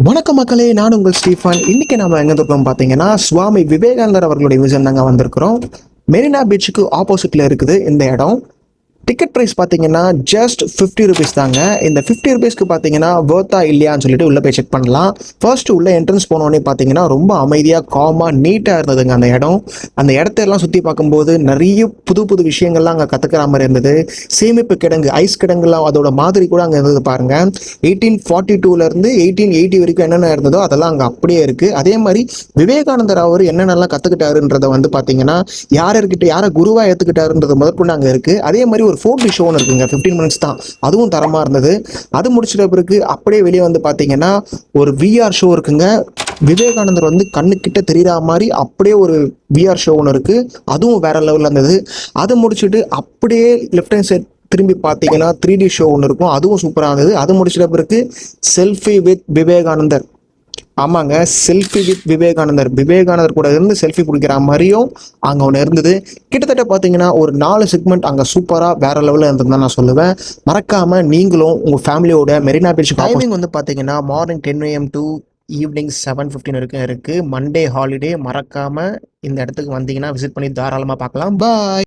வணக்கம் மக்களே, நான் உங்கள் ஸ்டீஃபன். இன்னைக்கு நம்ம எங்க இருக்கோம் பார்த்தீங்கன்னா, சுவாமி விவேகானந்தர் அவர்களுடைய மியூசியம் தாங்க வந்திருக்கிறோம். மெரினா பீச்சுக்கு ஆப்போசிட்ல இருக்குது இந்த இடம். டிக்கெட் ப்ரைஸ் பார்த்தீங்கன்னா ஜஸ்ட் 50 ருபீஸ் தாங்க. இந்த 50 ருபீஸ்க்கு பார்த்தீங்கன்னா வேர்த்தா இல்லையான்னு சொல்லிட்டு உள்ளே போய் செக் பண்ணலாம். ஃபர்ஸ்ட் உள்ள என்ட்ரன்ஸ் போனோடனே பார்த்தீங்கன்னா ரொம்ப அமைதியாக காமாக நீட்டாக இருந்ததுங்க அந்த இடம். அந்த இடத்தையெல்லாம் சுற்றி பார்க்கும்போது நிறைய புது புது விஷயங்கள்லாம் அங்கே கற்றுக்கிற மாதிரி இருந்தது. சேமிப்பு கிடங்கு, ஐஸ் கிடங்குலாம் அதோட மாதிரி கூட அங்கே இருந்தது பாருங்க. 1842லேருந்து 1880 வரைக்கும் என்னென்ன இருந்ததோ அதெல்லாம் அங்கே அப்படியே இருக்குது. அதே மாதிரி விவேகானந்தர் அவர் என்னென்னலாம் கற்றுக்கிட்டாருன்றதை வந்து பார்த்தீங்கன்னா யாரை குருவாக ஏற்றுக்கிட்டாருன்றது முதற்கொண்டு அங்கே இருக்குது. அதே மாதிரி ஒரு 4D ஷோன்னு இருக்குங்க, 15 மினிட்ஸ் தான். அதுவும் தரமாக இருந்தது. அது முடிச்சிட்ட பிறகு அப்படியே வெளியே வந்து பார்த்தீங்கன்னா ஒரு விஆர் ஷோ இருக்குங்க. விவேகானந்தர் வந்து கண்ணுக்கிட்ட தெரிகிற மாதிரி அப்படியே ஒரு விஆர் ஷோ ஒன்று இருக்குது. அதுவும் வேற லெவலில் இருந்தது. அதை முடிச்சுட்டு அப்படியே லெஃப்ட் ஹேண்ட் சைட் திரும்பி பார்த்தீங்கன்னா 3D ஷோ ஒன்று இருக்கும். அதுவும் சூப்பராக இருந்தது. அது முடிச்சிட்ட பிறகு செல்ஃபி வித் விவேகானந்தர். ஆமாங்க, செல்ஃபி வித் விவேகானந்தர் கூட இருந்து செல்ஃபி பிடிக்கிற மாதிரியும் அங்கே ஒன்று இருந்தது. கிட்டத்தட்ட பார்த்தீங்கன்னா ஒரு 4 செக்மெண்ட் அங்கே சூப்பராக வேற லெவலில் இருந்ததுன்னு நான் சொல்லுவேன். மறக்காம நீங்களும் உங்கள் ஃபேமிலியோட மெரினா பீச் டைமிங் வந்து பார்த்தீங்கன்னா மார்னிங் 10 AM to ஈவினிங் 7:15 வரைக்கும் இருக்குது. Monday holiday. மறக்காம இந்த இடத்துக்கு வந்தீங்கன்னா விசிட் பண்ணி தாராளமாக பார்க்கலாம். பாய்.